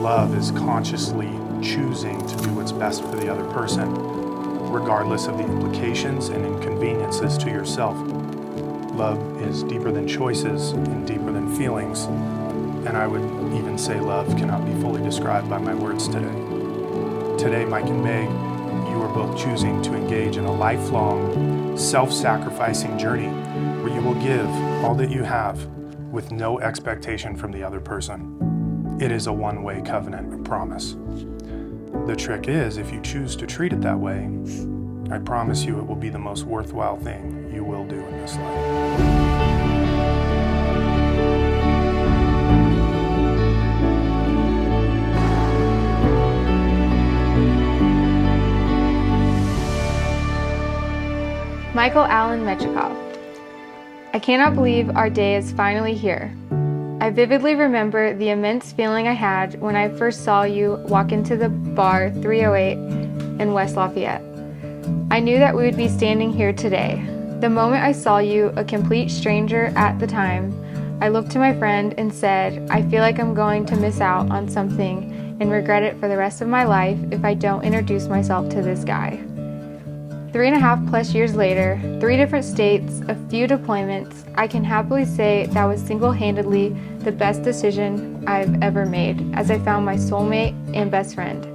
love is consciously choosing to do what's best for the other person, regardless of the implications and inconveniences to yourself. Love is deeper than choices and deeper than feelings, and I would even say love cannot be fully described by my words today. Today, Mike and Meg, you are both choosing to engage in a lifelong, self-sacrificing journey where you will give all that you have with no expectation from the other person. It is a one-way covenant of promise. The trick is, if you choose to treat it that way, I promise you it will be the most worthwhile thing you will do in this life. Michael Allen Mechikoff. I cannot believe our day is finally here. I vividly remember the immense feeling I had when I first saw you walk into the bar 308 in West Lafayette. I knew that we would be standing here today. The moment I saw you, a complete stranger at the time, I looked to my friend and said, I feel like I'm going to miss out on something and regret it for the rest of my life if I don't introduce myself to this guy. 3.5+ years later, 3 different states, a few deployments, I can happily say that was single-handedly the best decision I've ever made, as I found my soulmate and best friend.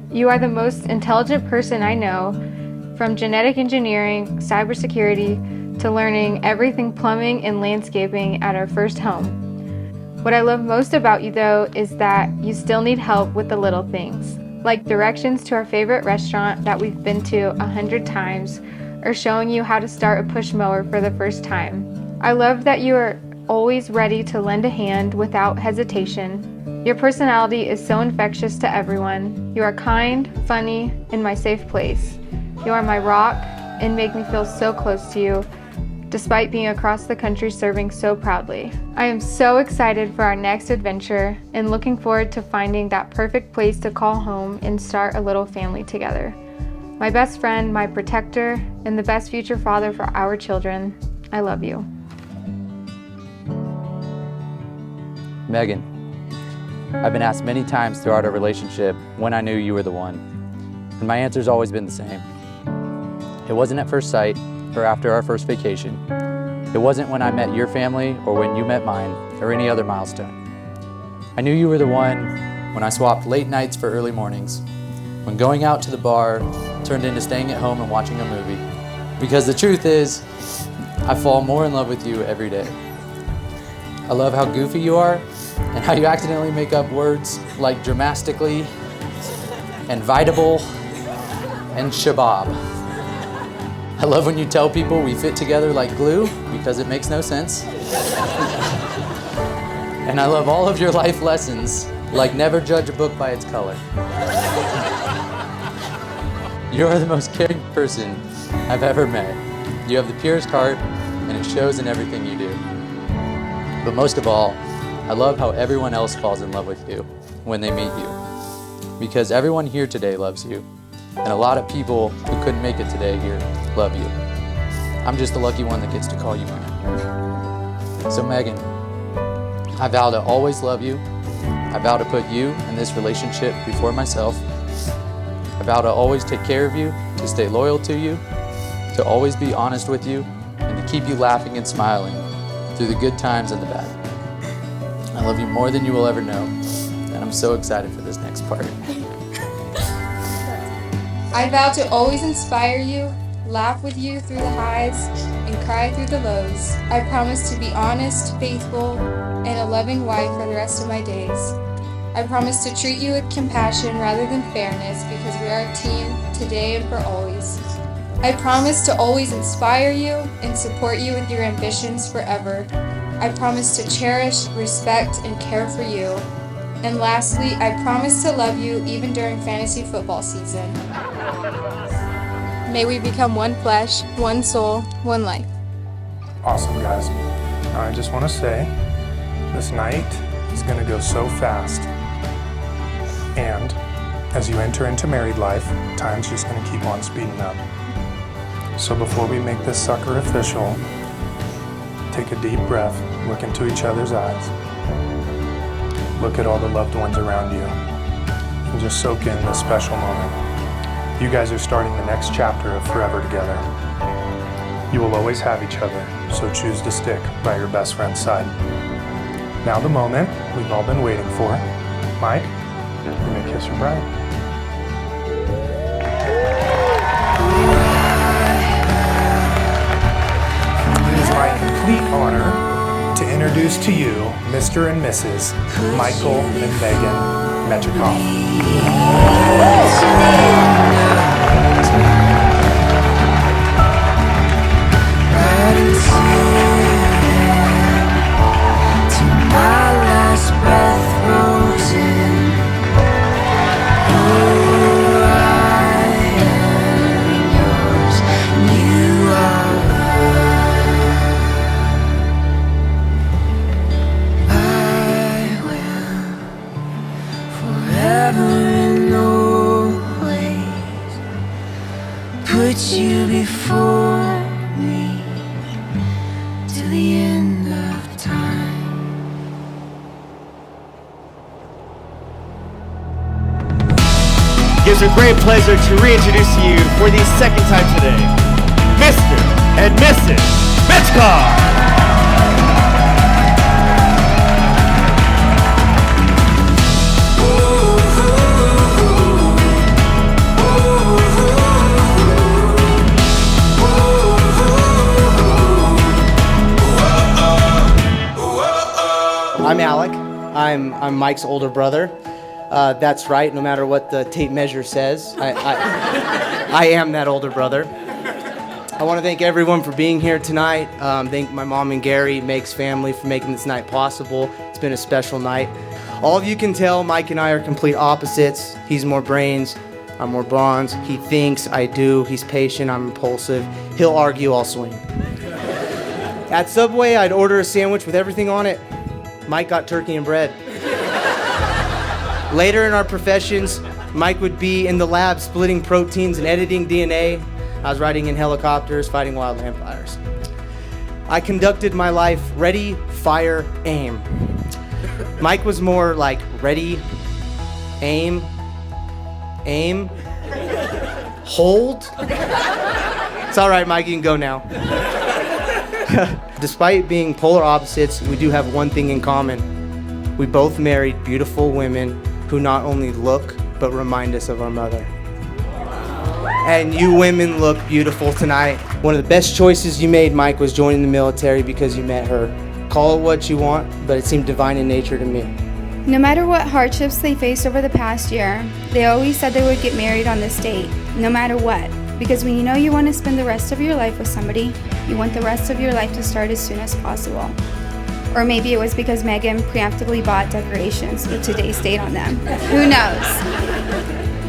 You are the most intelligent person I know, from genetic engineering, cybersecurity, to learning everything plumbing and landscaping at our first home. What I love most about you, though, is that you still need help with the little things, like directions to our favorite restaurant that we've been to 100 times, or showing you how to start a push mower for the first time. I love that you are always ready to lend a hand without hesitation. Your personality is so infectious to everyone. You are kind, funny, and my safe place. You are my rock and make me feel so close to you, despite being across the country serving so proudly. I am so excited for our next adventure and looking forward to finding that perfect place to call home and start a little family together. My best friend, my protector, and the best future father for our children, I love you. Megan, I've been asked many times throughout our relationship when I knew you were the one, and my answer's always been the same. It wasn't at first sight or after our first vacation. It wasn't when I met your family or when you met mine or any other milestone. I knew you were the one when I swapped late nights for early mornings, when going out to the bar turned into staying at home and watching a movie. Because the truth is, I fall more in love with you every day. I love how goofy you are and how you accidentally make up words like dramatically and vitable and shabab. I love when you tell people we fit together like glue because it makes no sense. And I love all of your life lessons, like never judge a book by its color. You are the most caring person I've ever met. You have the purest heart, and it shows in everything you do. But most of all, I love how everyone else falls in love with you when they meet you. Because everyone here today loves you, and a lot of people who couldn't make it today here love you. I'm just the lucky one that gets to call you mine. So Megan, I vow to always love you. I vow to put you and this relationship before myself. I vow to always take care of you, to stay loyal to you, to always be honest with you, and to keep you laughing and smiling through the good times and the bad. I love you more than you will ever know, and I'm so excited for this next part. I vow to always inspire you, laugh with you through the highs, and cry through the lows. I promise to be honest, faithful, and a loving wife for the rest of my days. I promise to treat you with compassion rather than fairness because we are a team today and for always. I promise to always inspire you and support you with your ambitions forever. I promise to cherish, respect, and care for you. And lastly, I promise to love you even during fantasy football season. May we become one flesh, one soul, one life. Awesome, guys. Now, I just want to say, this night is going to go so fast. And as you enter into married life, time's just going to keep on speeding up. So before we make this sucker official, take a deep breath, look into each other's eyes. Look at all the loved ones around you. just soak in this special moment. You guys are starting the next chapter of forever together. You will always have each other, so choose to stick by your best friend's side. Now the moment we've all been waiting for. Mike, you may kiss your bride. It is my complete honor to introduce to you Mr. and Mrs. Michael and Megan Mechikoff. Put you before me to the end of time. Gives me great pleasure to reintroduce to you for the second time today, Mr. and Mrs. Mechikoff. I'm Alec. I'm Mike's older brother. That's right, no matter what the tape measure says. I am that older brother. I want to thank everyone for being here tonight. Thank my mom and Gary, Meg's family, for making this night possible. It's been a special night. All of you can tell Mike and I are complete opposites. He's more brains, I'm more bonds. He thinks, I do. He's patient, I'm impulsive. He'll argue, I'll swing. At Subway, I'd order a sandwich with everything on it. Mike got turkey and bread. Later in our professions, Mike would be in the lab splitting proteins and editing DNA. I was riding in helicopters, fighting wildland fires. I conducted my life ready, fire, aim. Mike was more like ready, aim, hold. It's all right, Mike, you can go now. Despite being polar opposites, we do have one thing in common. We both married beautiful women who not only look, but remind us of our mother. And you women look beautiful tonight. One of the best choices you made, Mike, was joining the military because you met her. Call it what you want, but it seemed divine in nature to me. No matter what hardships they faced over the past year, they always said they would get married on this date, no matter what. Because when you know you want to spend the rest of your life with somebody, you want the rest of your life to start as soon as possible. Or maybe it was because Megan preemptively bought decorations with today's date on them. Who knows?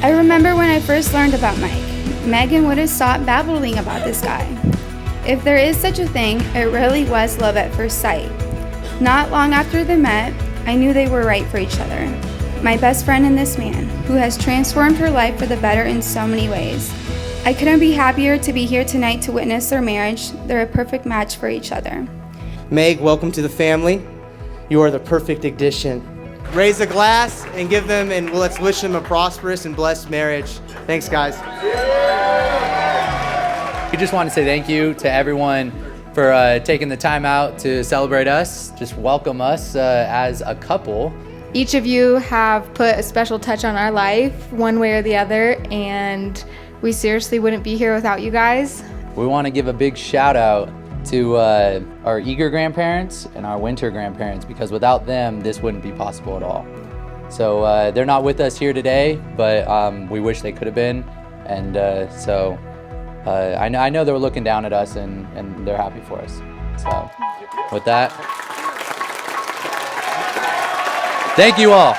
I remember when I first learned about Mike, Megan would have stopped babbling about this guy. If there is such a thing, it really was love at first sight. Not long after they met, I knew they were right for each other. My best friend and this man, who has transformed her life for the better in so many ways. I couldn't be happier to be here tonight to witness their marriage. They're a perfect match for each other. Meg, welcome to the family. You are the perfect addition. Raise a glass and give them, and let's wish them a prosperous and blessed marriage. Thanks, guys. We just want to say thank you to everyone for taking the time out to celebrate us, just welcome us as a couple. Each of you have put a special touch on our life, one way or the other, and we seriously wouldn't be here without you guys. We want to give a big shout out to our eager grandparents and our winter grandparents, because without them, this wouldn't be possible at all. So they're not with us here today, but we wish they could have been. And so I know they were looking down at us, and they're happy for us. So with that, thank you all.